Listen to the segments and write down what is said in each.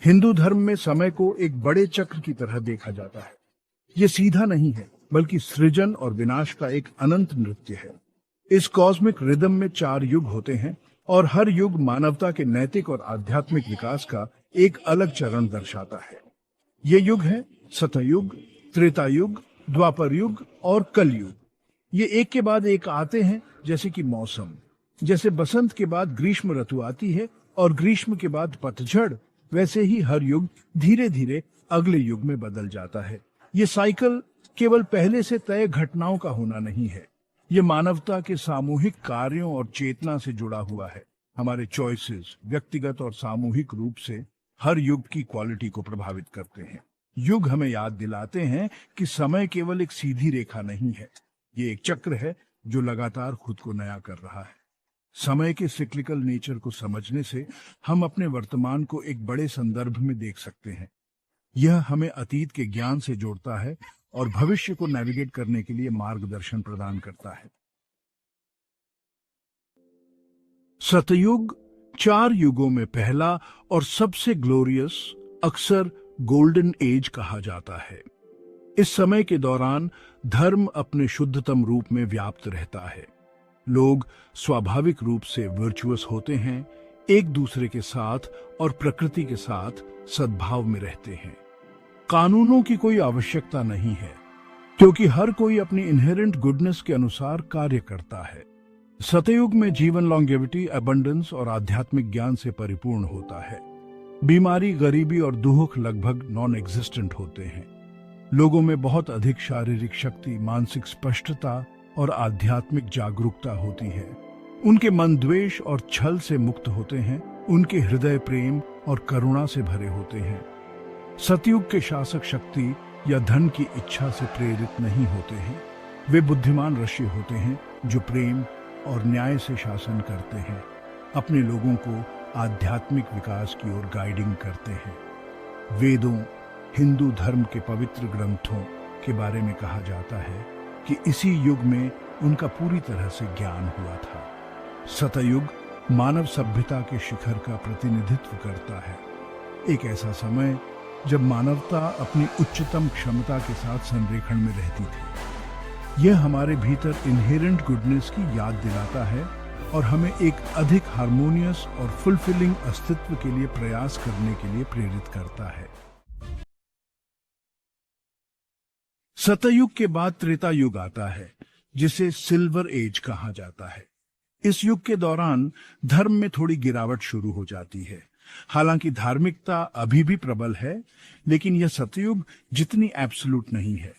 हिंदू धर्म में समय को एक बड़े चक्र की तरह देखा जाता है। ये सीधा नहीं है, बल्कि सृजन और विनाश का एक अनंत नृत्य है। इस कॉस्मिक रिदम में 4 युग होते हैं और हर युग मानवता के नैतिक और आध्यात्मिक विकास का एक अलग चरण दर्शाता है। ये युग है सतयुग, त्रेता युग, द्वापर युग और कलयुग। ये एक के बाद एक आते हैं, जैसे कि मौसम। जैसे बसंत के बाद ग्रीष्म ऋतु आती है और ग्रीष्म के बाद पतझड़, वैसे ही हर युग धीरे धीरे अगले युग में बदल जाता है। ये साइकिल केवल पहले से तय घटनाओं का होना नहीं है, ये मानवता के सामूहिक कार्यों और चेतना से जुड़ा हुआ है। हमारे चॉइसेस व्यक्तिगत और सामूहिक रूप से हर युग की क्वालिटी को प्रभावित करते हैं। युग हमें याद दिलाते हैं कि समय केवल एक सीधी रेखा नहीं है, ये एक चक्र है जो लगातार खुद को नया कर रहा है। समय के सिक्लिकल नेचर को समझने से हम अपने वर्तमान को एक बड़े संदर्भ में देख सकते हैं। यह हमें अतीत के ज्ञान से जोड़ता है और भविष्य को नेविगेट करने के लिए मार्गदर्शन प्रदान करता है। सतयुग 4 युगों में पहला और सबसे ग्लोरियस, अक्सर गोल्डन एज कहा जाता है। इस समय के दौरान धर्म अपने शुद्धतम रूप में व्याप्त रहता है। लोग स्वाभाविक रूप से वर्चुअस होते हैं, एक दूसरे के साथ और प्रकृति के साथ सद्भाव में रहते हैं। कानूनों की कोई आवश्यकता नहीं है, क्योंकि हर कोई अपनी इनहेरेंट गुडनेस के अनुसार कार्य करता है। सतयुग में जीवन लॉन्गेविटी, अबंडेंस और आध्यात्मिक ज्ञान से परिपूर्ण होता है। बीमारी, गरीबी और दुख लगभग नॉन एग्जिस्टेंट होते हैं। लोगों में बहुत अधिक शारीरिक शक्ति, मानसिक स्पष्टता और आध्यात्मिक जागरूकता होती है। उनके मन द्वेष और छल से मुक्त होते हैं। उनके हृदय प्रेम और करुणा से भरे होते हैं। सतयुग के शासक शक्ति या धन की इच्छा से प्रेरित नहीं होते हैं। वे बुद्धिमान ऋषि होते हैं जो प्रेम और न्याय से शासन करते हैं, अपने लोगों को आध्यात्मिक विकास की ओर गाइडिंग करते हैं। वेदों, हिंदू धर्म के पवित्र ग्रंथों के बारे में कहा जाता है कि इसी युग में उनका पूरी तरह से ज्ञान हुआ था। सतयुग मानव सभ्यता के शिखर का प्रतिनिधित्व करता है, एक ऐसा समय जब मानवता अपनी उच्चतम क्षमता के साथ संरेखण में रहती थी। यह हमारे भीतर इनहेरेंट गुडनेस की याद दिलाता है और हमें एक अधिक हार्मोनियस और फुलफिलिंग अस्तित्व के लिए प्रयास करने के लिए प्रेरित करता है। सतयुग के बाद त्रेता युग आता है, जिसे सिल्वर एज कहा जाता है। इस युग के दौरान धर्म में थोड़ी गिरावट शुरू हो जाती है। हालांकि धार्मिकता अभी भी प्रबल है, लेकिन यह सतयुग जितनी एब्सोल्यूट नहीं है।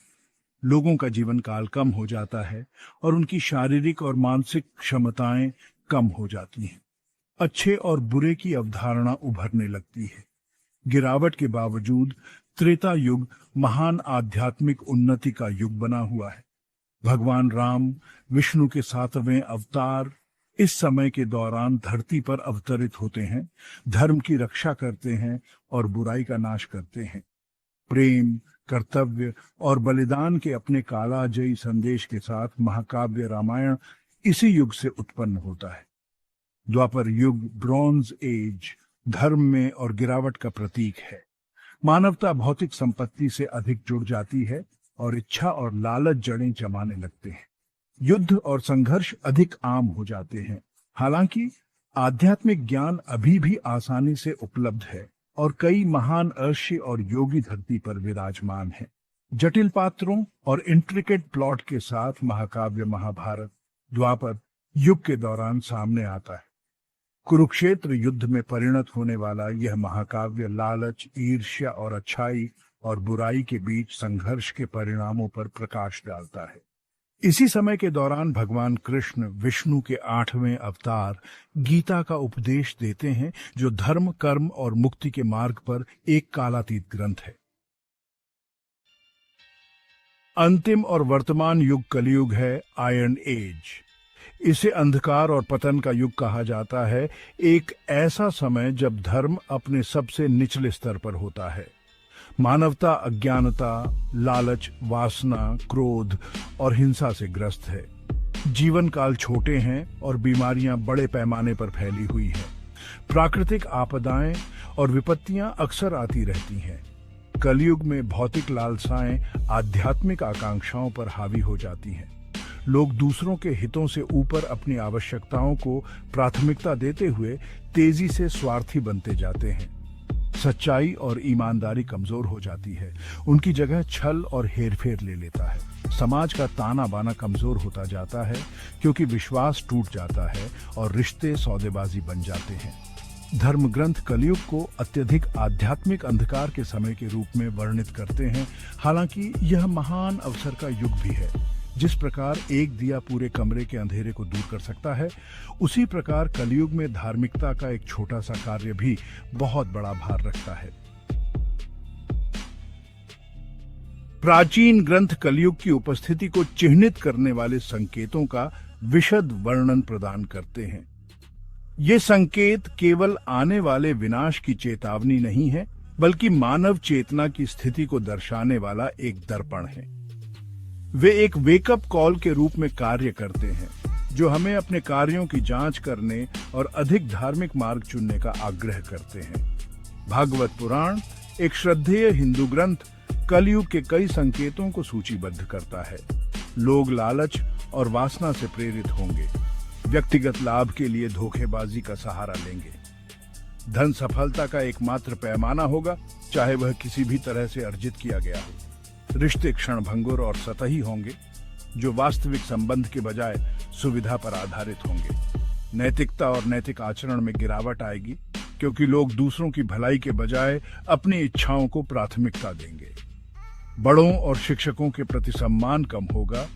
लोगों का जीवन काल कम हो जाता है और उनकी शारीरिक और मानसिक क्षमताएं कम हो जाती हैं। अच्छे और बुरे की अवधारणा उभरने लगती है। गिरावट के बावजूद त्रेता युग महान आध्यात्मिक उन्नति का युग बना हुआ है। भगवान राम, विष्णु के 7वें अवतार, इस समय के दौरान धरती पर अवतरित होते हैं, धर्म की रक्षा करते हैं और बुराई का नाश करते हैं। प्रेम, कर्तव्य और बलिदान के अपने कालाजयी संदेश के साथ महाकाव्य रामायण इसी युग से उत्पन्न होता है। द्वापर युग, ब्रॉन्ज एज, धर्म में और गिरावट का प्रतीक है। मानवता भौतिक संपत्ति से अधिक जुड़ जाती है और इच्छा और लालच जड़ें जमाने लगते हैं। युद्ध और संघर्ष अधिक आम हो जाते हैं। हालांकि आध्यात्मिक ज्ञान अभी भी आसानी से उपलब्ध है और कई महान ऋषि और योगी धरती पर विराजमान हैं। जटिल पात्रों और इंट्रिकेट प्लॉट के साथ महाकाव्य महाभारत द्वापर युग के दौरान सामने आता है। कुरुक्षेत्र युद्ध में परिणत होने वाला यह महाकाव्य लालच, ईर्ष्या और अच्छाई और बुराई के बीच संघर्ष के परिणामों पर प्रकाश डालता है। इसी समय के दौरान भगवान कृष्ण, विष्णु के 8वें अवतार, गीता का उपदेश देते हैं, जो धर्म, कर्म और मुक्ति के मार्ग पर एक कालातीत ग्रंथ है। अंतिम और वर्तमान युग कलयुग है, आयरन एज। इसे अंधकार और पतन का युग कहा जाता है, एक ऐसा समय जब धर्म अपने सबसे निचले स्तर पर होता है। मानवता अज्ञानता, लालच, वासना, क्रोध और हिंसा से ग्रस्त है। जीवन काल छोटे हैं और बीमारियां बड़े पैमाने पर फैली हुई हैं। प्राकृतिक आपदाएं और विपत्तियां अक्सर आती रहती हैं। कलयुग में भौतिक लालसाएं आध्यात्मिक आकांक्षाओं पर हावी हो जाती हैं। लोग दूसरों के हितों से ऊपर अपनी आवश्यकताओं को प्राथमिकता देते हुए तेजी से स्वार्थी बनते जाते हैं। सच्चाई और ईमानदारी कमजोर हो जाती है, उनकी जगह छल और हेरफेर ले लेता है। समाज का ताना बाना कमजोर होता जाता है क्योंकि विश्वास टूट जाता है और रिश्ते सौदेबाजी बन जाते हैं। धर्म ग्रंथ कलयुग को अत्यधिक आध्यात्मिक अंधकार के समय के रूप में वर्णित करते हैं। हालांकि यह महान अवसर का युग भी है। जिस प्रकार एक दिया पूरे कमरे के अंधेरे को दूर कर सकता है, उसी प्रकार कलयुग में धार्मिकता का एक छोटा सा कार्य भी बहुत बड़ा भार रखता है। प्राचीन ग्रंथ कलयुग की उपस्थिति को चिह्नित करने वाले संकेतों का विशद वर्णन प्रदान करते हैं। ये संकेत केवल आने वाले विनाश की चेतावनी नहीं है, बल्कि मानव चेतना की स्थिति को दर्शाने वाला एक दर्पण है। वे एक वेकअप कॉल के रूप में कार्य करते हैं, जो हमें अपने कार्यों की जांच करने और अधिक धार्मिक मार्ग चुनने का आग्रह करते हैं। भागवत पुराण, एक श्रद्धेय हिंदू ग्रंथ, कलयुग के कई संकेतों को सूचीबद्ध करता है। लोग लालच और वासना से प्रेरित होंगे, व्यक्तिगत लाभ के लिए धोखेबाजी का सहारा लेंगे। धन सफलता का एकमात्र पैमाना होगा, चाहे वह किसी भी तरह से अर्जित किया गया हो। रिश्ते क्षणभंगुर और सतही होंगे, जो वास्तविक संबंध के बजाय सुविधा पर आधारित होंगे। नैतिकता और नैतिक आचरण में गिरावट आएगी, क्योंकि लोग दूसरों की भलाई के बजाय अपनी इच्छाओं को प्राथमिकता देंगे। बड़ों और शिक्षकों के प्रति सम्मान कम होगा,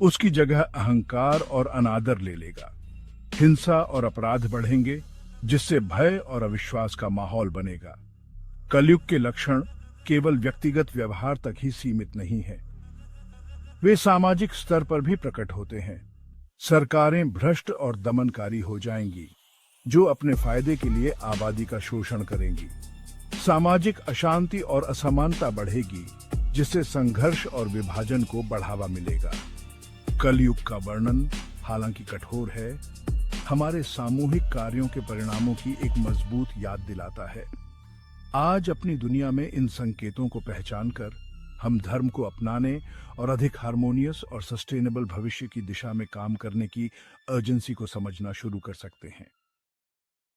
उसकी जगह अहंकार और अनादर ले लेगा। हिंसा और अपराध बढ़ेंगे, जिससे भय और अविश्वास का माहौल बनेगा। कलयुग के लक्षण केवल व्यक्तिगत व्यवहार तक ही सीमित नहीं है, वे सामाजिक स्तर पर भी प्रकट होते हैं। सरकारें भ्रष्ट और दमनकारी हो जाएंगी, जो अपने फायदे के लिए आबादी का शोषण करेंगी। सामाजिक अशांति और असमानता बढ़ेगी, जिससे संघर्ष और विभाजन को बढ़ावा मिलेगा। कलयुग का वर्णन, हालांकि कठोर है, हमारे सामूहिक कार्यों के परिणामों की एक मजबूत याद दिलाता है। आज अपनी दुनिया में इन संकेतों को पहचानकर हम धर्म को अपनाने और अधिक हार्मोनियस और सस्टेनेबल भविष्य की दिशा में काम करने की अर्जेंसी को समझना शुरू कर सकते हैं।